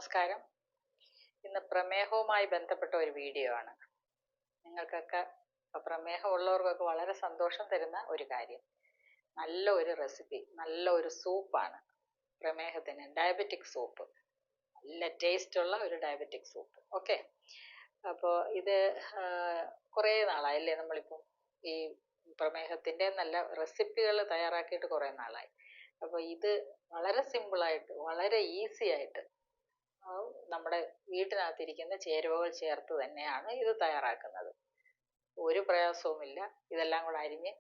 നമസ്കാരം. ഇന്ന് പ്രമേഹവുമായി ബന്ധപ്പെട്ട ഒരു വീഡിയോ ആണ്. നിങ്ങൾക്കൊക്കെ പ്രമേഹം ഉള്ളവർക്കൊക്കെ വളരെ സന്തോഷം തരുന്ന ഒരു കാര്യം. നല്ല ഒരു റെസിപ്പി, നല്ല ഒരു സൂപ്പാണ് പ്രമേഹത്തിന്. ഡയബറ്റിക് സൂപ്പ്, നല്ല ടേസ്റ്റുള്ള ഒരു ഡയബറ്റിക് സൂപ്പ്. ഓക്കെ, അപ്പോൾ ഇത് കുറേ നാളായല്ലേ നമ്മളിപ്പം ഈ പ്രമേഹത്തിൻ്റെ നല്ല റെസിപ്പികൾ തയ്യാറാക്കിയിട്ട് കുറേ നാളായി. അപ്പോൾ ഇത് വളരെ സിമ്പിളായിട്ട്, വളരെ ഈസി ആയിട്ട് നമ്മുടെ വീട്ടിനകത്തിരിക്കുന്ന ചേരുവകൾ ചേർത്ത് തന്നെയാണ് ഇത് തയ്യാറാക്കുന്നത്. ഒരു പ്രയാസവുമില്ല. ഇതെല്ലാം കൂടെ അരിഞ്ഞ്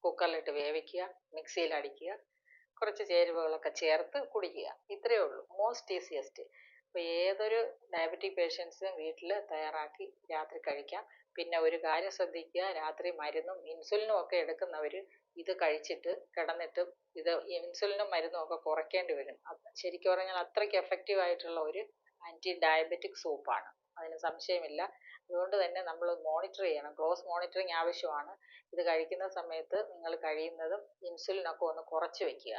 കുക്കറിലിട്ട് വേവിക്കുക, മിക്സിയിൽ അടിക്കുക, കുറച്ച് ചേരുവകളൊക്കെ ചേർത്ത് കുടിക്കുക. ഇത്രയേ ഉള്ളൂ. Most easiest. അപ്പോൾ ഏതൊരു ഡയബറ്റിക് പേഷ്യൻസിനും വീട്ടിൽ തയ്യാറാക്കി രാത്രി കഴിക്കാം. പിന്നെ ഒരു കാര്യം ശ്രദ്ധിക്കുക, രാത്രി മരുന്നും ഇൻസുലിനും ഒക്കെ എടുക്കുന്നവർ ഇത് കഴിച്ചിട്ട് കിടന്നിട്ട് ഇത് ഇൻസുലിനും മരുന്നും ഒക്കെ കുറയ്ക്കേണ്ടി വരും. ശരിക്കും പറഞ്ഞാൽ അത്രയ്ക്ക് എഫക്റ്റീവ് ആയിട്ടുള്ള ഒരു ആൻറ്റി ഡയബറ്റിക് സൂപ്പാണ്, അതിന് സംശയമില്ല. അതുകൊണ്ട് തന്നെ നമ്മൾ മോണിറ്റർ ചെയ്യണം, ക്ലോസ് മോണിറ്ററിങ് ആവശ്യമാണ്. ഇത് കഴിക്കുന്ന സമയത്ത് നിങ്ങൾ കഴിയുന്നതും ഇൻസുലിനൊക്കെ ഒന്ന് കുറച്ച് വെക്കുക.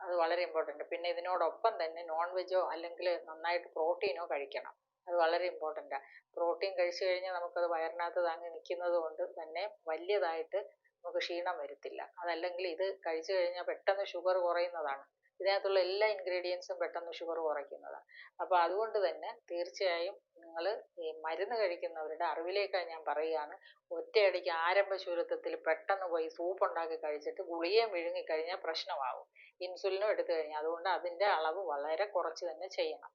അത് വളരെ ഇമ്പോർട്ടൻ്റ്. പിന്നെ ഇതിനോടൊപ്പം തന്നെ നോൺ വെജോ അല്ലെങ്കിൽ നന്നായിട്ട് പ്രോട്ടീനോ കഴിക്കണം. അത് വളരെ ഇമ്പോർട്ടൻ്റാണ്. പ്രോട്ടീൻ കഴിച്ചു കഴിഞ്ഞാൽ നമുക്കത് വയറിനകത്ത് തങ്ങി നിൽക്കുന്നത് കൊണ്ട് തന്നെ വലിയതായിട്ട് നമുക്ക് ക്ഷീണം വരത്തില്ല. അതല്ലെങ്കിൽ ഇത് കഴിച്ചു കഴിഞ്ഞാൽ പെട്ടെന്ന് ഷുഗർ കുറയുന്നതാണ്. ഇതിനകത്തുള്ള എല്ലാ ഇൻഗ്രീഡിയൻസും പെട്ടെന്ന് ഷുഗർ കുറയ്ക്കുന്നതാണ്. അപ്പോൾ അതുകൊണ്ട് തന്നെ തീർച്ചയായും നിങ്ങൾ ഈ മരുന്ന് കഴിക്കുന്നവരുടെ അറിവിലേക്കായി ഞാൻ പറയുകയാണ്, ഒറ്റയടിക്ക് ആരംഭ ശൂരത്വത്തിൽ പെട്ടെന്ന് പോയി സൂപ്പ് ഉണ്ടാക്കി കഴിച്ചിട്ട് ഗുളികയും വിഴുങ്ങിക്കഴിഞ്ഞാൽ പ്രശ്നമാകും. ഇൻസുലിനും എടുത്തു കഴിഞ്ഞാൽ. അതുകൊണ്ട് അതിൻ്റെ അളവ് വളരെ കുറച്ച് തന്നെ ചെയ്യണം.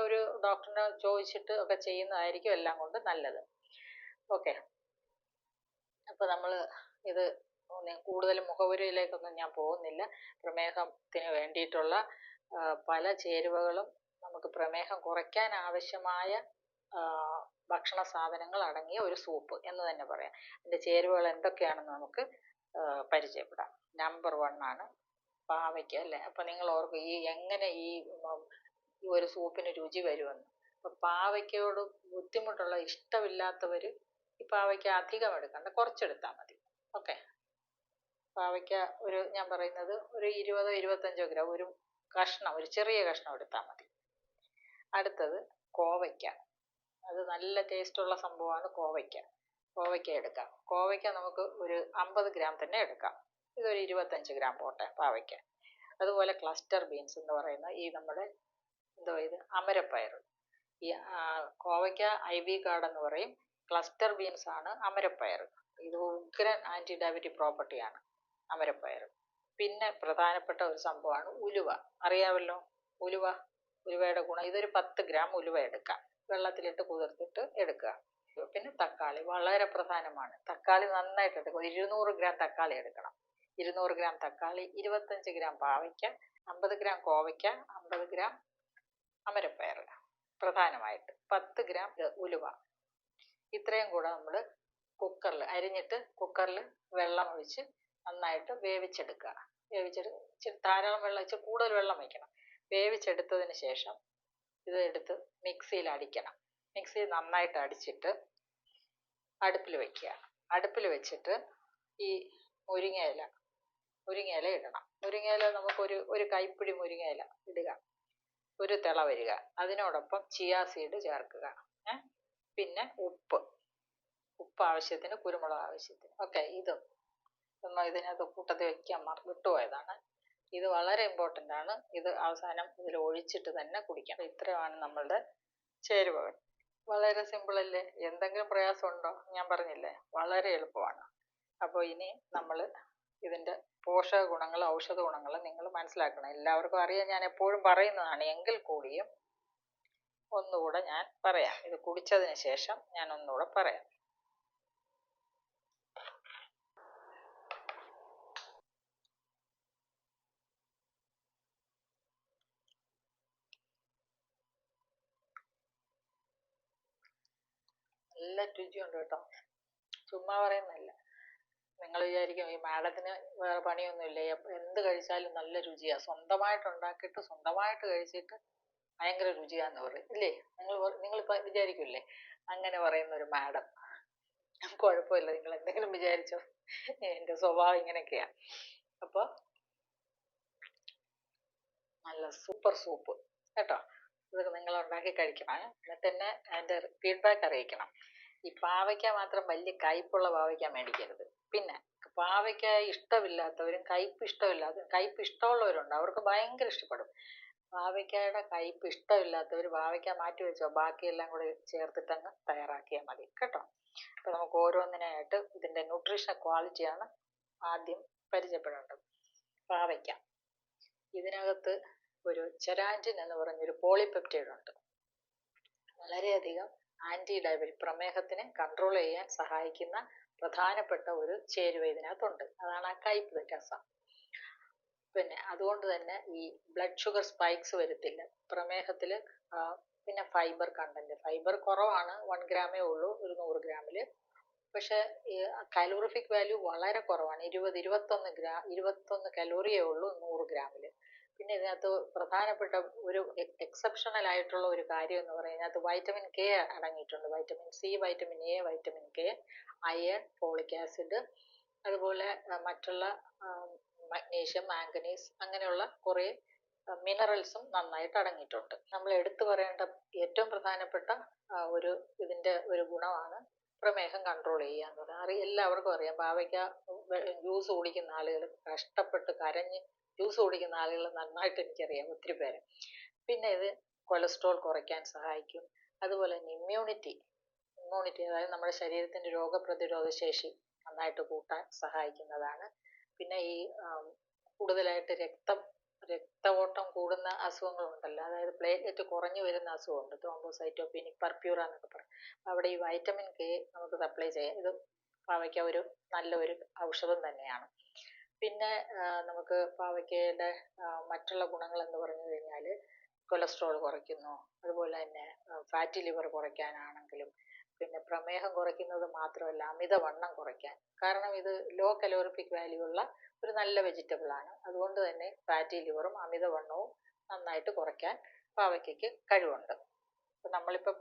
ഒരു ഡോക്ടറിനെ ചോദിച്ചിട്ട് ഒക്കെ ചെയ്യുന്നതായിരിക്കും എല്ലാം കൊണ്ട് നല്ലത്. ഓക്കെ, അപ്പോൾ നമ്മൾ ഇത് കൂടുതൽ മുഖവുരയിലേക്കൊന്നും ഞാൻ പോകുന്നില്ല. പ്രമേഹത്തിന് വേണ്ടിയിട്ടുള്ള പല ചേരുവകളും നമുക്ക് പ്രമേഹം കുറയ്ക്കാൻ ആവശ്യമായ ഭക്ഷണ സാധനങ്ങൾ അടങ്ങിയ ഒരു സൂപ്പ് എന്ന് തന്നെ പറയാം. അതിൻ്റെ ചേരുവകൾ എന്തൊക്കെയാണെന്ന് നമുക്ക് പരിചയപ്പെടാം. നമ്പർ 1 ആണ് പാവയ്ക്ക, അല്ലേ? അപ്പം നിങ്ങൾ ഓർക്കും എങ്ങനെ ഈ ഒരു സൂപ്പിന് രുചി വരുമെന്ന്. അപ്പം പാവയ്ക്കയോട് ബുദ്ധിമുട്ടുള്ള ഇഷ്ടമില്ലാത്തവർ ഈ പാവയ്ക്ക അധികം എടുക്കണ്ട, കുറച്ചെടുത്താൽ മതി. ഓക്കെ, പാവയ്ക്ക ഞാൻ പറയുന്നത് ഒരു 20-25 ഗ്രാം, ഒരു കഷ്ണം, ഒരു ചെറിയ കഷ്ണം എടുത്താൽ മതി. അടുത്തത് കോവയ്ക്ക. അത് നല്ല ടേസ്റ്റുള്ള സംഭവമാണ് കോവയ്ക്ക. കോവയ്ക്ക എടുക്കാം. കോവയ്ക്ക നമുക്ക് ഒരു 50 ഗ്രാം തന്നെ എടുക്കാം. ഇതൊരു 25 ഗ്രാം പോട്ടെ പാവയ്ക്ക. അതുപോലെ ക്ലസ്റ്റർ ബീൻസ് എന്ന് പറയുന്ന ഈ നമ്മുടെ ഇത് അമരപ്പയർ. ഈ കോവയ്ക്ക IV കാർഡ് എന്ന് പറയും. ക്ലസ്റ്റർ ബീൻസ് ആണ് അമരപ്പയർ. ഇത് ഉഗ്രൻ ആൻറ്റി ഡയബറ്റിക് പ്രോപ്പർട്ടിയാണ് അമരപ്പയർ. പിന്നെ പ്രധാനപ്പെട്ട ഒരു സംഭവമാണ് ഉലുവ. അറിയാമല്ലോ ഉലുവയുടെ ഗുണം. ഇതൊരു 10 ഗ്രാം ഉലുവ എടുക്കാം, വെള്ളത്തിലിട്ട് കുതിർത്തിട്ട് എടുക്കുക. പിന്നെ തക്കാളി വളരെ പ്രധാനമാണ്. തക്കാളി നന്നായിട്ട് എടുക്കുക. 200 ഗ്രാം തക്കാളി എടുക്കണം. 200 ഗ്രാം തക്കാളി, 25 ഗ്രാം പാവയ്ക്ക, 50 ഗ്രാം കോവയ്ക്ക, 50 ഗ്രാം അമരപ്പയർ പ്രധാനമായിട്ട്, 10 ഗ്രാം ഉലുവ. ഇത്രയും കൂടെ നമ്മൾ കുക്കറിൽ അരിഞ്ഞിട്ട് കുക്കറിൽ വെള്ളം ഒഴിച്ച് നന്നായിട്ട് വേവിച്ചെടുക്കുക. ഇച്ചിരി ധാരാളം വെള്ളം, ഇച്ചിരി കൂടുതൽ വെള്ളം വയ്ക്കണം. വേവിച്ചെടുത്തതിന് ശേഷം ഇത് എടുത്ത് മിക്സിയിൽ അടിക്കണം. മിക്സിയിൽ നന്നായിട്ട് അടിച്ചിട്ട് അടുപ്പിൽ വയ്ക്കുക. അടുപ്പിൽ വെച്ചിട്ട് ഈ മുരിങ്ങയില ഇടണം. മുരിങ്ങയില ഒരു കൈപ്പിടി മുരിങ്ങയില ഇടുക. ഒരു തിള വരിക. അതിനോടൊപ്പം ചിയാ സീഡ് ചേർക്കുക. പിന്നെ ഉപ്പ് ആവശ്യത്തിന്, കുരുമുളക് ആവശ്യത്തിന്. ഓക്കെ, ഇതിനകത്ത് കൂട്ടത്തിൽ വയ്ക്കാൻ വിട്ടുപോയതാണ്. ഇത് വളരെ ഇമ്പോർട്ടൻ്റ് ആണ്. ഇത് അവസാനം ഇതിൽ ഒഴിച്ചിട്ട് തന്നെ കുടിക്കണം. ഇത്രയാണ് നമ്മളുടെ ചേരുവകൾ. വളരെ സിമ്പിളല്ലേ? എന്തെങ്കിലും പ്രയാസമുണ്ടോ? ഞാൻ പറഞ്ഞില്ലേ, വളരെ എളുപ്പമാണ്. അപ്പോൾ ഇനി നമ്മൾ ഇതിൻ്റെ പോഷക ഗുണങ്ങൾ, ഔഷധ ഗുണങ്ങൾ നിങ്ങൾ മനസ്സിലാക്കണം. എല്ലാവർക്കും അറിയാം, ഞാൻ എപ്പോഴും പറയുന്നതാണ്. എങ്കിൽ കൂടിയും ഒന്നുകൂടെ ഞാൻ പറയാം. ഇത് കുടിച്ചതിന് ശേഷം ഞാൻ ഒന്നുകൂടെ പറയാം. നല്ല രുചിയുണ്ട് കേട്ടോ, ചുമ്മാ പറയുന്നതല്ല. നിങ്ങൾ വിചാരിക്കും ഈ മാഡത്തിന് വേറെ പണിയൊന്നുമില്ല, എന്ത് കഴിച്ചാലും നല്ല രുചിയാണ്, സ്വന്തമായിട്ട് ഉണ്ടാക്കിയിട്ട് സ്വന്തമായിട്ട് കഴിച്ചിട്ട് ഭയങ്കര രുചിയാന്ന് പറയും, ഇല്ലേ? നിങ്ങൾ വിചാരിക്കില്ലേ അങ്ങനെ പറയുന്ന ഒരു മാഡം? കുഴപ്പമില്ല, നിങ്ങൾ എന്തെങ്കിലും വിചാരിച്ചോ, എൻ്റെ സ്വഭാവം ഇങ്ങനെയൊക്കെയാ. അപ്പോൾ നല്ല സൂപ്പർ സൂപ്പ് കേട്ടോ. ഇത് നിങ്ങൾ ഉണ്ടാക്കി കഴിക്കണം. എന്നിട്ട് തന്നെ അതിൻ്റെ ഫീഡ്ബാക്ക് അറിയിക്കണം. ഈ പാവയ്ക്ക മാത്രം വലിയ കയ്പുള്ള പാവയ്ക്ക മേടിക്കരുത്. പിന്നെ പാവയ്ക്ക ഇഷ്ടമില്ലാത്തവരും കയ്പ് ഇഷ്ടമുള്ളവരുണ്ട്, അവർക്ക് ഭയങ്കര ഇഷ്ടപ്പെടും. പാവയ്ക്കയുടെ കയ്പ് ഇഷ്ടമില്ലാത്തവർ പാവയ്ക്ക മാറ്റി വെച്ചോ, ബാക്കിയെല്ലാം കൂടി ചേർത്തിട്ടങ്ങ് തയ്യാറാക്കിയാൽ മതി കേട്ടോ. അപ്പോൾ നമുക്ക് ഓരോന്നിനായിട്ട് ഇതിൻ്റെ ന്യൂട്രീഷൻ ക്വാളിറ്റിയാണ് ആദ്യം പരിചയപ്പെടേണ്ടത്. പാവയ്ക്ക, ഇതിനകത്ത് ഒരു ചെറാൻറ്റിൻ എന്ന് പറഞ്ഞൊരു പോളിപെപ്റ്റൈഡ് ഉണ്ട്. വളരെയധികം ആൻറ്റി ഡയബറ്റിക്, പ്രമേഹത്തിനെ കൺട്രോൾ ചെയ്യാൻ സഹായിക്കുന്ന പ്രധാനപ്പെട്ട ഒരു ചേരുവ ഇതിനകത്തുണ്ട്. അതാണ് ആ കയ്പ് വ്യത്യാസം. പിന്നെ അതുകൊണ്ട് തന്നെ ഈ ബ്ലഡ് ഷുഗർ സ്പൈക്സ് വരത്തില്ല പ്രമേഹത്തിൽ. പിന്നെ ഫൈബർ കണ്ടന്റ്, ഫൈബർ കുറവാണ്, 1 ഗ്രാമേ ഉള്ളൂ ഒരു 100 ഗ്രാമിൽ. പക്ഷെ കലോറിഫിക് വാല്യൂ വളരെ കുറവാണ്, 21 കലോറിയേ ഉള്ളൂ 100 ഗ്രാമിൽ. പിന്നെ ഇതിനകത്ത് പ്രധാനപ്പെട്ട ഒരു എക്സെപ്ഷണൽ ആയിട്ടുള്ള ഒരു കാര്യം എന്ന് പറയുന്നത്, ഇതിനകത്ത് വൈറ്റമിൻ കെ അടങ്ങിയിട്ടുണ്ട്. Vitamin C, vitamin A, vitamin K, iron, folic acid, അതുപോലെ മറ്റുള്ള മഗ്നീഷ്യം, മാംഗനീസ്, അങ്ങനെയുള്ള കുറേ മിനറൽസും നന്നായിട്ട് അടങ്ങിയിട്ടുണ്ട്. നമ്മൾ എടുത്തു പറയേണ്ട ഏറ്റവും പ്രധാനപ്പെട്ട ഇതിൻ്റെ ഒരു ഗുണമാണ് പ്രമേഹം കൺട്രോൾ ചെയ്യുക എന്നുള്ളത്. എല്ലാവർക്കും അറിയാം. പാവയ്ക്ക ജ്യൂസ് കുടിക്കുന്ന ആളുകൾ, കഷ്ടപ്പെട്ട് കരഞ്ഞ് ജ്യൂസ് കുടിക്കുന്ന ആളുകൾ നന്നായിട്ട് എനിക്കറിയാം, ഒത്തിരി പേര്. പിന്നെ ഇത് കൊളസ്ട്രോൾ കുറയ്ക്കാൻ സഹായിക്കും. അതുപോലെ തന്നെ ഇമ്മ്യൂണിറ്റി, അതായത് നമ്മുടെ ശരീരത്തിൻ്റെ രോഗപ്രതിരോധ ശേഷി നന്നായിട്ട് കൂട്ടാൻ സഹായിക്കുന്നതാണ്. പിന്നെ ഈ കൂടുതലായിട്ട് രക്തഓട്ടം കൂടുന്ന അസുഖങ്ങളുണ്ടല്ലോ, അതായത് പ്ലേറ്റ്ലെറ്റ് കുറഞ്ഞു വരുന്ന അസുഖമുണ്ട്, ത്രോംബോസൈറ്റോപീനിക് പർപ്യൂറ എന്നൊക്കെ പറയും. അവിടെ ഈ വൈറ്റമിൻ കെ നമുക്ക് സപ്ലൈ ചെയ്യാം. ഇത് പാവയ്ക്ക ഒരു നല്ലൊരു ഔഷധം തന്നെയാണ്. പിന്നെ നമുക്ക് പാവയ്ക്കയുടെ മറ്റുള്ള ഗുണങ്ങൾ എന്ന് പറഞ്ഞു കഴിഞ്ഞാൽ കൊളസ്ട്രോൾ കുറയ്ക്കുന്നു, അതുപോലെ തന്നെ ഫാറ്റി ലിവർ കുറയ്ക്കാനാണെങ്കിലും, പിന്നെ പ്രമേഹം കുറയ്ക്കുന്നത് മാത്രമല്ല അമിതവണ്ണം കുറയ്ക്കാൻ. കാരണം ഇത് ലോ കലോറിഫിക് വാല്യൂ ഉള്ള ഒരു നല്ല വെജിറ്റബിൾ ആണ്. അതുകൊണ്ട് തന്നെ ഫാറ്റി ലിവറും അമിതവണ്ണവും നന്നായിട്ട് കുറയ്ക്കാൻ പാവയ്ക്കയ്ക്ക് കഴിവുണ്ട്. ഇപ്പം നമ്മളിപ്പോൾ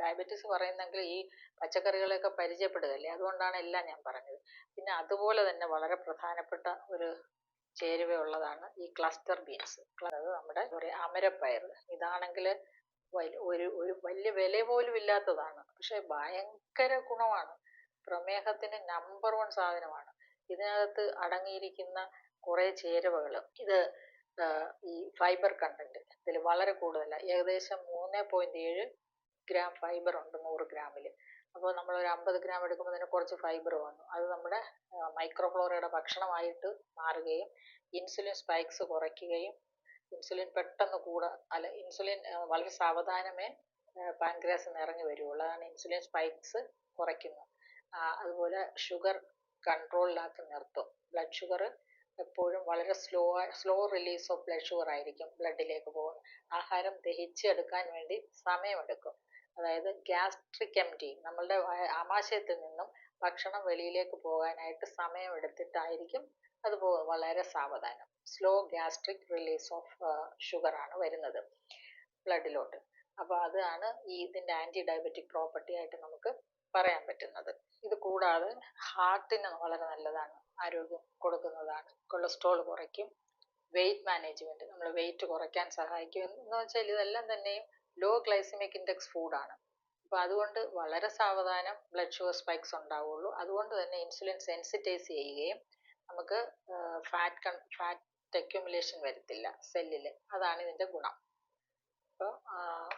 ഡയബറ്റീസ് പറയുന്നെങ്കിൽ ഈ പച്ചക്കറികളെയൊക്കെ പരിചയപ്പെടുകയല്ലേ, അതുകൊണ്ടാണ് എല്ലാം ഞാൻ പറഞ്ഞത്. പിന്നെ അതുപോലെ തന്നെ വളരെ പ്രധാനപ്പെട്ട ഒരു ചേരുവയുള്ളതാണ് ഈ ക്ലസ്റ്റർ ബീൻസ്. അത് നമ്മുടെ അമരപ്പയർ. ഇതാണെങ്കിൽ ഒരു വലിയ വില പോലും ഇല്ലാത്തതാണ്, പക്ഷെ ഭയങ്കര ഗുണമാണ്. പ്രമേഹത്തിന് നമ്പർ 1 സാധനമാണ്. ഇതിനകത്ത് അടങ്ങിയിരിക്കുന്ന കുറേ ചേരുവകൾ, ഇത് ഈ ഫൈബർ കണ്ടന്റ് ഇതിൽ വളരെ കൂടുതലാണ്. ഏകദേശം 3.7 ഗ്രാം ഫൈബർ ഉണ്ട് 100 ഗ്രാമിൽ. അപ്പോൾ നമ്മളൊരു 50 ഗ്രാം എടുക്കുമ്പോൾ തന്നെ കുറച്ച് ഫൈബർ വന്നു. അത് നമ്മുടെ മൈക്രോഫ്ലോറയുടെ ഭക്ഷണമായിട്ട് മാറുകയും ഇൻസുലിൻ സ്പൈക്സ് കുറയ്ക്കുകയും, ഇൻസുലിൻ പെട്ടെന്ന് ഇൻസുലിൻ വളരെ സാവധാനമേ പാൻക്രിയാസിൽ നിന്ന് ഇറങ്ങി വരുള്ളൂ. അതാണ് ഇൻസുലിൻ സ്പൈക്സ് കുറയ്ക്കുന്നു. അതുപോലെ ഷുഗർ കൺട്രോളിലാക്കി നിർത്തും. ബ്ലഡ് ഷുഗർ എപ്പോഴും വളരെ slow release of blood sugar ആയിരിക്കും ബ്ലഡിലേക്ക് പോകുന്നത്. ആഹാരം ദഹിച്ചെടുക്കാൻ വേണ്ടി സമയമെടുക്കും. അതായത് ഗ്യാസ്ട്രിക് എംറ്റി, നമ്മളുടെ ആമാശയത്തിൽ നിന്നും ഭക്ഷണം വെളിയിലേക്ക് പോകാനായിട്ട് സമയമെടുത്തിട്ടായിരിക്കും അത് വളരെ സാവധാനം. Slow gastric release of sugar ആണ് വരുന്നത് ബ്ലഡിലോട്ട്. അപ്പോൾ അതാണ് ഇതിൻ്റെ ആൻറ്റി ഡയബറ്റിക് പ്രോപ്പർട്ടി ആയിട്ട് നമുക്ക് പറയാൻ പറ്റുന്നത്. ഇത് കൂടാതെ ഹാർട്ടിന് വളരെ നല്ലതാണ്, ആരോഗ്യം കൊടുക്കുന്നതാണ്. കൊളസ്ട്രോൾ കുറയ്ക്കും, വെയിറ്റ് മാനേജ്മെന്റ്, നമ്മൾ വെയിറ്റ് കുറയ്ക്കാൻ സഹായിക്കും. എന്ന് വെച്ചാൽ ഇതെല്ലാം തന്നെയും ലോ ഗ്ലൈസമിക് ഇൻഡെക്സ് ഫുഡാണ്. അപ്പോൾ അതുകൊണ്ട് വളരെ സാവധാനം ബ്ലഡ് ഷുഗർ സ്പൈക്സ് ഉണ്ടാവുള്ളൂ. അതുകൊണ്ട് തന്നെ ഇൻസുലിൻ സെൻസിറ്റൈസ് ചെയ്യുകയും നമുക്ക് ഫാറ്റ് അക്യുമുലേഷൻ വരത്തില്ല സെല്ലിൽ. അതാണ് ഇതിൻ്റെ ഗുണം. അപ്പോൾ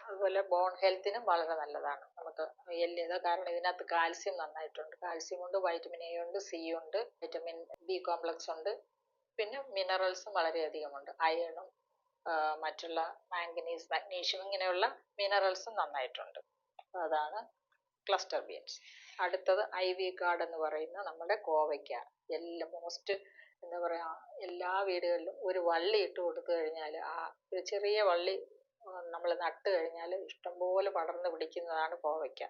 അതുപോലെ ബോൺ ഹെൽത്തിനും വളരെ നല്ലതാണ് നമുക്ക് എല്ലിന്. കാരണം ഇതിനകത്ത് കാൽസ്യം നന്നായിട്ടുണ്ട്. കാൽസ്യം ഉണ്ട്, വൈറ്റമിൻ എ ഉണ്ട്, സി ഉണ്ട്, വൈറ്റമിൻ ബി കോംപ്ലക്സ് ഉണ്ട്, പിന്നെ മിനറൽസും വളരെയധികമുണ്ട്. അയണും മറ്റുള്ള മാംഗനീസ്, മഗ്നീഷ്യം, ഇങ്ങനെയുള്ള മിനറൽസും നന്നായിട്ടുണ്ട്. അതാണ് ക്ലസ്റ്റർ ബീൻസ്. അടുത്തത് ഐവി ഗാർഡ് എന്ന് പറയുന്ന നമ്മുടെ കോവയ്ക്ക. എന്താ പറയുക, എല്ലാ വീടുകളിലും ഒരു വള്ളി ഇട്ട് കൊടുത്തു കഴിഞ്ഞാൽ, ഒരു ചെറിയ വള്ളി നമ്മൾ നട്ട് കഴിഞ്ഞാൽ ഇഷ്ടംപോലെ പടർന്ന് പിടിക്കുന്നതാണ് കോവയ്ക്ക.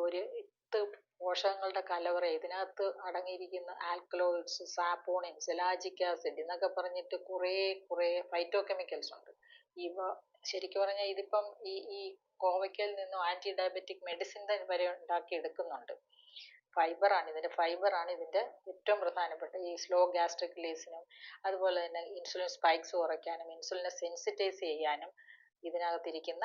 ഒരു 8 പോഷകങ്ങളുടെ കലവറ. ഇതിനകത്ത് അടങ്ങിയിരിക്കുന്ന ആൽക്കലോയിഡ്സ്, സാപ്പോണിൻസ്, എലാജിക് ആസിഡ് എന്നൊക്കെ പറഞ്ഞിട്ട് കുറേ ഫൈറ്റോ കെമിക്കൽസ് ഉണ്ട്. ഇവ ശരിക്കും പറഞ്ഞാൽ ഇതിപ്പം ഈ കോവയ്ക്കയിൽ നിന്നും ആൻറ്റി ഡയബറ്റിക് മെഡിസിൻ വരെ ഉണ്ടാക്കി എടുക്കുന്നുണ്ട്. ഫൈബറാണ് ഇതിൻ്റെ ഏറ്റവും പ്രധാനപ്പെട്ട ഈ സ്ലോ ഗ്യാസ്ട്രിക് റിലീസിനും, അതുപോലെ തന്നെ ഇൻസുലിൻ സ്പൈക്സ് കുറയ്ക്കാനും, ഇൻസുലിനെ സെൻസിറ്റൈസ് ചെയ്യാനും ഇതിനകത്തിരിക്കുന്ന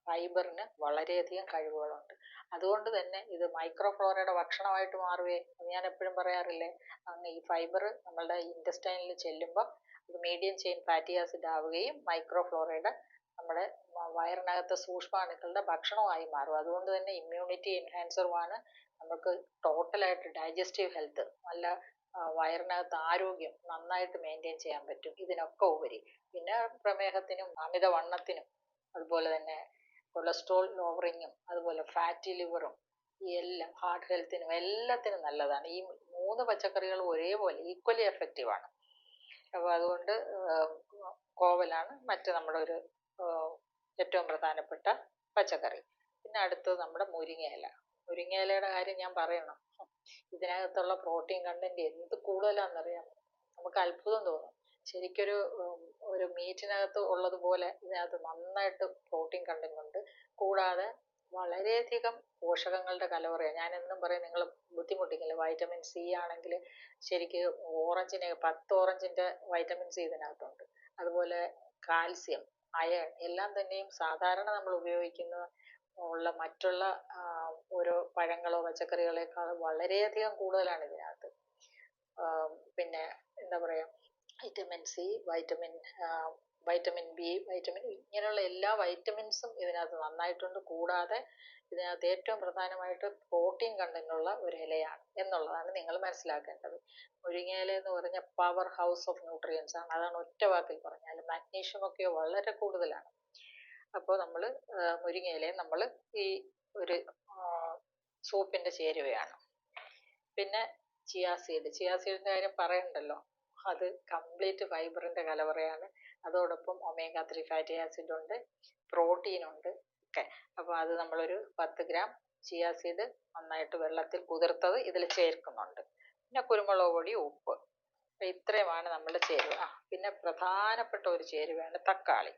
ഫൈബറിന് വളരെയധികം കഴിവുകളുണ്ട്. അതുകൊണ്ട് തന്നെ ഇത് മൈക്രോഫ്ലോറയുടെ ഭക്ഷണമായിട്ട് മാറുകയെ. ഞാൻ എപ്പോഴും പറയാറില്ലേ, അങ്ങ് ഈ ഫൈബർ നമ്മളുടെ ഇൻറ്റസ്റ്റൈനിൽ ചെല്ലുമ്പോൾ ഇത് മീഡിയം ചെയിൻ ഫാറ്റി ആസിഡ് ആവുകയും മൈക്രോഫ്ലോറയുടെ നമ്മുടെ വയറിനകത്തെ സൂക്ഷ്മാണുക്കളുടെ ഭക്ഷണമായി മാറും. അതുകൊണ്ട് തന്നെ ഇമ്മ്യൂണിറ്റി എൻഹാൻസറുമാണ്. നമുക്ക് ടോട്ടലായിട്ട് ഡൈജസ്റ്റീവ് ഹെൽത്ത്, നല്ല വയറിനകത്ത് ആരോഗ്യം നന്നായിട്ട് മെയിൻറ്റെയിൻ ചെയ്യാൻ പറ്റും ഇതിനൊക്കെ ഉപരി. പിന്നെ പ്രമേഹത്തിനും അമിതവണ്ണത്തിനും അതുപോലെ തന്നെ കൊളസ്ട്രോൾ ലോവറിങ്ങും അതുപോലെ ഫാറ്റി ലിവറും ഈ എല്ലാം ഹാർട്ട് ഹെൽത്തിനും എല്ലാത്തിനും നല്ലതാണ്. ഈ 3 പച്ചക്കറികളും ഒരേപോലെ ഈക്വലി എഫക്റ്റീവ് ആണ്. അപ്പോൾ അതുകൊണ്ട് കോവലാണ് മറ്റ് നമ്മുടെ ഒരു ഏറ്റവും പ്രധാനപ്പെട്ട പച്ചക്കറി. പിന്നെ അടുത്തത് നമ്മുടെ മുരിങ്ങയില. മുരിങ്ങയിലയുടെ കാര്യം ഞാൻ പറയണം. ഇതിനകത്തുള്ള പ്രോട്ടീൻ കണ്ടന്റ് എന്ത് കൂടുതലാണെന്നറിയാമോ? നമുക്ക് അത്ഭുതം തോന്നും. ശരിക്കൊരു ഒരു മീറ്റിനകത്ത് ഉള്ളതുപോലെ ഇതിനകത്ത് നന്നായിട്ട് പ്രോട്ടീൻ കണ്ടന്റ് ഉണ്ട്. കൂടാതെ വളരെയധികം പോഷകങ്ങളുടെ കലവറയാണ്. ഞാൻ എന്നും പറയും, നിങ്ങൾ ബുദ്ധിമുട്ടിക്കില്ല. വൈറ്റമിൻ സി ആണെങ്കിൽ ശരിക്ക് ഓറഞ്ചിന് 10 ഓറഞ്ചിന്റെ വൈറ്റമിൻ സി ഇതിനകത്തുണ്ട്. അതുപോലെ കാൽസ്യം, അയൺ എല്ലാം തന്നെയും സാധാരണ നമ്മൾ ഉപയോഗിക്കുന്ന ഉള്ള മറ്റുള്ള ഓരോ പഴങ്ങളോ പച്ചക്കറികളെക്കാൾ വളരെയധികം കൂടുതലാണ് ഇതിനകത്ത്. പിന്നെ എന്താ പറയാ, vitamin C, vitamin B, vitamin ഇങ്ങനെയുള്ള എല്ലാ വൈറ്റമിൻസും ഇതിനകത്ത് നന്നായിട്ടുണ്ട്. കൂടാതെ ഇതിനകത്ത് ഏറ്റവും പ്രധാനമായിട്ട് പ്രോട്ടീൻ കണ്ടന്റുള്ള ഒരു ഇലയാണ് എന്നുള്ളതാണ് നിങ്ങൾ മനസ്സിലാക്കേണ്ടത്. മുരിങ്ങയില എന്ന് പറഞ്ഞ പവർ ഹൗസ് ഓഫ് ന്യൂട്രിയൻസ് ആണ്. അതാണ് ഒറ്റ വാക്കിൽ പറഞ്ഞാൽ. മാഗ്നീഷ്യം ഒക്കെ വളരെ കൂടുതലാണ്. അപ്പോൾ നമ്മൾ മുരിങ്ങയിലയെ നമ്മൾ ഈ ഒരു സൂപ്പിന്റെ ചേരുവയാണ്. പിന്നെ ചിയാ സീഡിന്റെ കാര്യം പറയണ്ടല്ലോ. അത് കംപ്ലീറ്റ് ഫൈബറിന്റെ കലവറയാണ്. അതോടൊപ്പം ഒമേഗ 3 ഫാറ്റി ആസിഡ് ഉണ്ട്, പ്രോട്ടീൻ ഉണ്ട് ഒക്കെ. അപ്പോൾ അത് നമ്മളൊരു 10 ഗ്രാം ചിയാ സീഡ് നന്നായിട്ട് വെള്ളത്തിൽ കുതിർത്തത് ഇതിൽ ചേർക്കുന്നുണ്ട്. പിന്നെ കുരുമുളക് പൊടി, ഉപ്പ്. അപ്പം ഇത്രയുമാണ് നമ്മുടെ ചേരുവ. പിന്നെ പ്രധാനപ്പെട്ട ഒരു ചേരുവയാണ് തക്കാളി.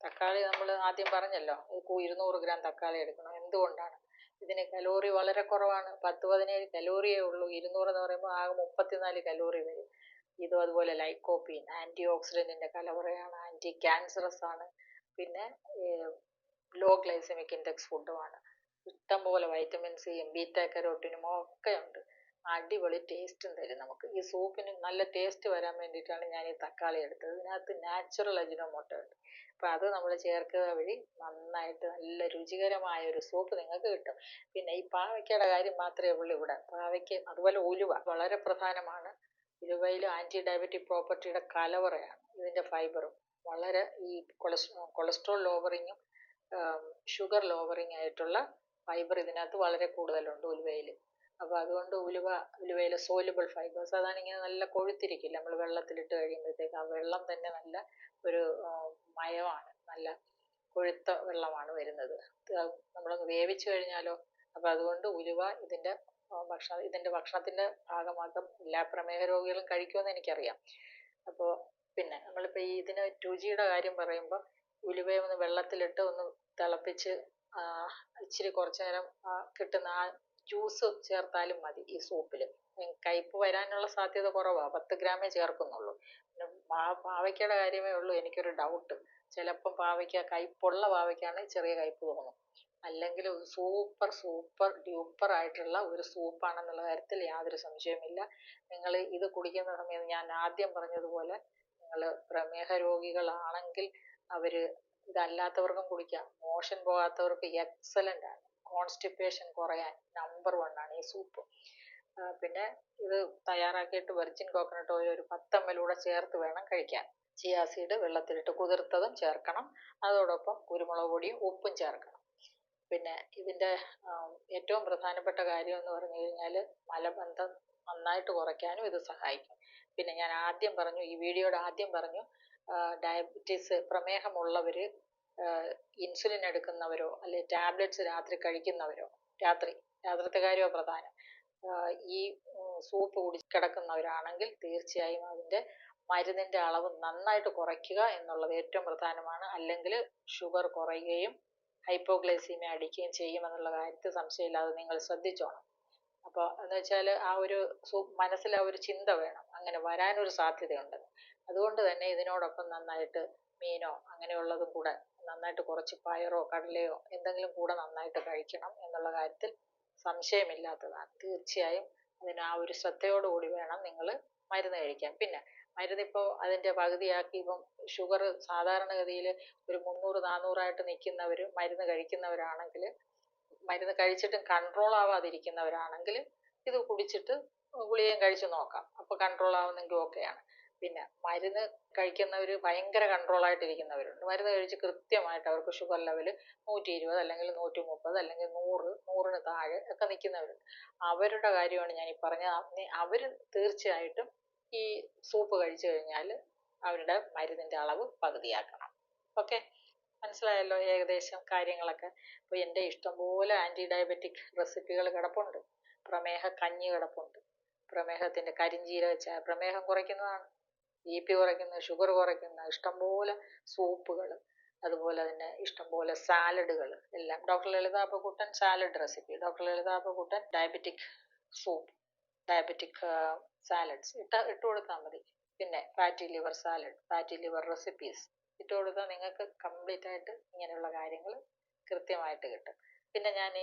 തക്കാളി നമ്മൾ ആദ്യം പറഞ്ഞല്ലോ, 200 ഗ്രാം തക്കാളി എടുക്കണം. എന്തുകൊണ്ടാണ്? ഇതിന് കലോറി വളരെ കുറവാണ്. 10-17 കലോറിയേ ഉള്ളൂ. 200 എന്ന് പറയുമ്പോൾ ആകെ 34 കലോറി വരും. ഇതും അതുപോലെ ലൈക്കോപ്പീൻ ആന്റി ഓക്സിഡന്റിന്റെ കലവറയാണ്. ആന്റി ക്യാൻസറസ് ആണ്. പിന്നെ ലോ ഗ്ലൈസമിക് ഇൻഡെക്സ് ഫുഡുമാണ്. ഇഷ്ടംപോലെ വൈറ്റമിൻ സിയും ബീറ്റ കരോട്ടിനും ഒക്കെ ഉണ്ട്. അടിപൊളി ടേസ്റ്റും തരും നമുക്ക്. ഈ സൂപ്പിന് നല്ല ടേസ്റ്റ് വരാൻ വേണ്ടിയിട്ടാണ് ഞാൻ ഈ തക്കാളി എടുത്തത്. ഇതിനകത്ത് നാച്ചുറൽ അജിനോമോട്ടോ ഉണ്ട്. അപ്പം അത് നമ്മൾ ചേർക്കുക വഴി നന്നായിട്ട് നല്ല രുചികരമായ ഒരു സൂപ്പ് നിങ്ങൾക്ക് കിട്ടും. പിന്നെ ഈ പാവയ്ക്കയുടെ കാര്യം മാത്രമേ ഉള്ളൂ ഇവിടെ. പാവയ്ക്ക് അതുപോലെ ഉലുവ വളരെ പ്രധാനമാണ്. ഉലുവയിൽ ആന്റി ഡയബറ്റിക് പ്രോപ്പർട്ടിയുടെ കലവറയാണ്. ഇതിന്റെ ഫൈബറും വളരെ ഈ കൊളസ്ട്രോൾ ലോവറിങ്ങും ഷുഗർ ലോവറിങ് ആയിട്ടുള്ള ഫൈബർ ഇതിനകത്ത് വളരെ കൂടുതലുണ്ട് ഉലുവയിൽ. അപ്പോൾ അതുകൊണ്ട് ഉലുവയിലെ സോലുബിൾ ഫൈബേഴ്സ്, അതാണ് ഇങ്ങനെ നല്ല കൊഴുത്തിരിക്കില്ല. നമ്മൾ വെള്ളത്തിലിട്ട് കഴിയുമ്പോഴത്തേക്ക് ആ വെള്ളം തന്നെ നല്ല ഒരു മയമാണ്. നല്ല കൊഴുത്ത വെള്ളമാണ് വരുന്നത്. നമ്മളൊന്ന് വേവിച്ചു കഴിഞ്ഞാലോ. അപ്പോൾ അതുകൊണ്ട് ഉലുവ ഇതിന്റെ ഭക്ഷണത്തിന്റെ ഭാഗമാക്കം എല്ലാ പ്രമേഹ രോഗികളും കഴിക്കുമെന്ന് എനിക്കറിയാം. അപ്പോൾ പിന്നെ നമ്മളിപ്പോൾ ഈ ഇതിന് രുചിയുടെ കാര്യം പറയുമ്പോൾ ഉലുവയെ ഒന്ന് വെള്ളത്തിലിട്ട് ഒന്ന് തിളപ്പിച്ച് ഇച്ചിരി കുറച്ചു നേരം കിട്ടുന്ന ആ ജ്യൂസ് ചേർത്താലും മതി ഈ സൂപ്പിൽ. കയ്പ്പ് വരാനുള്ള സാധ്യത കുറവാണ്. 10 ഗ്രാമേ ചേർക്കുന്നുള്ളൂ. പിന്നെ പാവയ്ക്കയുടെ കാര്യമേ ഉള്ളൂ എനിക്കൊരു ഡൗട്ട്. ചിലപ്പം പാവയ്ക്ക കയ്പ്പുള്ള പാവയ്ക്കാണെങ്കിൽ ചെറിയ കയ്പ്പ് തോന്നും. അല്ലെങ്കിൽ സൂപ്പർ ഡ്യൂപ്പർ ആയിട്ടുള്ള ഒരു സൂപ്പാണെന്നുള്ള കാര്യത്തിൽ യാതൊരു സംശയവുമില്ല. നിങ്ങൾ ഇത് കുടിക്കുന്ന സമയത്ത് ഞാൻ ആദ്യം പറഞ്ഞതുപോലെ നിങ്ങൾ പ്രമേഹ രോഗികളാണെങ്കിൽ ഇതല്ലാത്തവർക്കും കുടിക്കാം. മോഷൻ പോകാത്തവർക്ക് എക്സലന്റ് ആണ്. കോൺസ്റ്റിപ്പേഷൻ കുറയാൻ നമ്പർ 1 ആണ് ഈ സൂപ്പ്. പിന്നെ ഇത് തയ്യാറാക്കിയിട്ട് വെർജിൻ കോക്കനട്ട് ഓയിൽ ഒരു 10 ml കൂടെ ചേർത്ത് വേണം കഴിക്കാൻ. ചിയാ സീഡ് വെള്ളത്തിലിട്ട് കുതിർത്തതും ചേർക്കണം. അതോടൊപ്പം കുരുമുളക് പൊടിയും ഉപ്പും ചേർക്കണം. പിന്നെ ഇതിന്റെ ഏറ്റവും പ്രധാനപ്പെട്ട കാര്യം എന്ന് പറഞ്ഞു കഴിഞ്ഞാൽ മലബന്ധം നന്നായിട്ട് കുറയ്ക്കാനും ഇത് സഹായിക്കും. പിന്നെ ഞാൻ ആദ്യം പറഞ്ഞു, ഈ വീഡിയോയുടെ ആദ്യം പറഞ്ഞു, ഡയബറ്റീസ് പ്രമേഹമുള്ളവർ ഇൻസുലിൻ എടുക്കുന്നവരോ അല്ലെ ടാബ്ലറ്റ്സ് രാത്രി കഴിക്കുന്നവരോ, രാത്രിത്തെ കാര്യമാണ് പ്രധാനം, ഈ സൂപ്പ് കിടക്കുന്നവരാണെങ്കിൽ തീർച്ചയായും അതിന്റെ മരുന്നിന്റെ അളവ് നന്നായിട്ട് കുറയ്ക്കുക എന്നുള്ളത് ഏറ്റവും പ്രധാനമാണ്. അല്ലെങ്കിൽ ഷുഗർ കുറയുകയും ഹൈപ്പോഗ്ലൈസീമിയ അടിക്കുകയും ചെയ്യുമെന്നുള്ള കാര്യത്തിൽ സംശയമില്ലാതെ നിങ്ങൾ ശ്രദ്ധിച്ചോണം. അപ്പോൾ എന്ന് വെച്ചാൽ ആ ഒരു മനസ്സിൽ ആ ഒരു ചിന്ത വേണം, അങ്ങനെ വരാനൊരു സാധ്യതയുണ്ട്. അതുകൊണ്ട് തന്നെ ഇതിനോടൊപ്പം നന്നായിട്ട് മീനോ അങ്ങനെയുള്ളതും കൂടെ നന്നായിട്ട് കുറച്ച് പയറോ കടലയോ എന്തെങ്കിലും കൂടെ നന്നായിട്ട് കഴിക്കണം എന്നുള്ള കാര്യത്തിൽ സംശയമില്ലാത്തതാണ്. തീർച്ചയായും അതിന് ആ ഒരു ശ്രദ്ധയോടുകൂടി വേണം നിങ്ങൾ മരുന്ന് കഴിക്കാൻ. പിന്നെ മരുന്നിപ്പോൾ അതിൻ്റെ പകുതിയാക്കി ഇപ്പം ഷുഗർ സാധാരണഗതിയിൽ ഒരു 300 400 നിൽക്കുന്നവർ മരുന്ന് കഴിക്കുന്നവരാണെങ്കിൽ, മരുന്ന് കഴിച്ചിട്ടും കൺട്രോൾ ആവാതിരിക്കുന്നവരാണെങ്കിൽ ഇത് കുടിച്ചിട്ട് ഗുളികയും കഴിച്ച് നോക്കാം. അപ്പോൾ കൺട്രോൾ ആവുന്നെങ്കിൽ ഓക്കെയാണ്. പിന്നെ മരുന്ന് കഴിക്കുന്നവർ ഭയങ്കര കൺട്രോളായിട്ടിരിക്കുന്നവരുണ്ട്. മരുന്ന് കഴിച്ച് കൃത്യമായിട്ട് അവർക്ക് ഷുഗർ ലെവൽ 120 അല്ലെങ്കിൽ 130 അല്ലെങ്കിൽ 100, 100ന് താഴെ ഒക്കെ നിൽക്കുന്നവരുണ്ട്. അവരുടെ കാര്യമാണ് ഞാൻ ഈ പറഞ്ഞത്. അവർ തീർച്ചയായിട്ടും ഈ സൂപ്പ് കഴിച്ചു കഴിഞ്ഞാൽ അവരുടെ മരുന്നിൻ്റെ അളവ് പകുതിയാക്കണം. ഓക്കെ, മനസ്സിലായല്ലോ ഏകദേശം കാര്യങ്ങളൊക്കെ. അപ്പോൾ എൻ്റെ ഇഷ്ടംപോലെ ആൻറ്റി ഡയബറ്റിക് റെസിപ്പികൾ കിടപ്പുണ്ട്. പ്രമേഹ കഞ്ഞി കിടപ്പുണ്ട്. പ്രമേഹത്തിൻ്റെ കരിഞ്ജീരക ചായ പ്രമേഹം കുറയ്ക്കുന്നതാണ്. BP കുറയ്ക്കുന്ന, ഷുഗർ കുറയ്ക്കുന്ന ഇഷ്ടംപോലെ സൂപ്പുകൾ, അതുപോലെ തന്നെ ഇഷ്ടംപോലെ സാലഡുകൾ എല്ലാം. ഡോക്ടർ ലളിത അപ്പക്കുട്ടൻ സാലഡ് റെസിപ്പി, ഡോക്ടർ ലളിത Appakuttan diabetic soup, diabetic salads ഇട്ട് കൊടുത്താൽ മതി. പിന്നെ fatty liver salad, fatty liver recipes ഇട്ട് കൊടുത്താൽ നിങ്ങൾക്ക് കംപ്ലീറ്റ് ആയിട്ട് ഇങ്ങനെയുള്ള കാര്യങ്ങൾ കൃത്യമായിട്ട് കിട്ടും. പിന്നെ ഞാൻ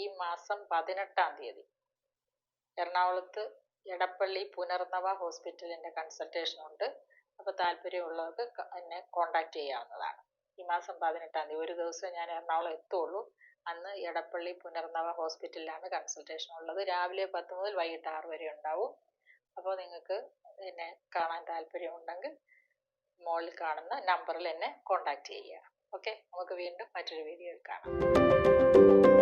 ഈ മാസം 18-ാം തീയതി എറണാകുളത്ത് എടപ്പള്ളി പുനർനവ ഹോസ്പിറ്റലിൻ്റെ കൺസൾട്ടേഷൻ ഉണ്ട്. അപ്പോൾ താല്പര്യമുള്ളവർക്ക് എന്നെ കോൺടാക്റ്റ് ചെയ്യാവുന്നതാണ്. ഈ മാസം 18-ാം തീയതി ഒരു ദിവസം ഞാൻ എറണാകുളം എത്തുള്ളൂ. അന്ന് എടപ്പള്ളി പുനർനവ ഹോസ്പിറ്റലിലാണ് കൺസൾട്ടേഷൻ ഉള്ളത്. രാവിലെ 10 മുതൽ വൈകിട്ട് 6 വരെ ഉണ്ടാവും. അപ്പോൾ നിങ്ങൾക്ക് എന്നെ കാണാൻ താല്പര്യമുണ്ടെങ്കിൽ മുകളിൽ കാണുന്ന നമ്പറിൽ എന്നെ കോൺടാക്റ്റ് ചെയ്യുക. ഓക്കെ, നമുക്ക് വീണ്ടും മറ്റൊരു വീഡിയോയിൽ കാണാം.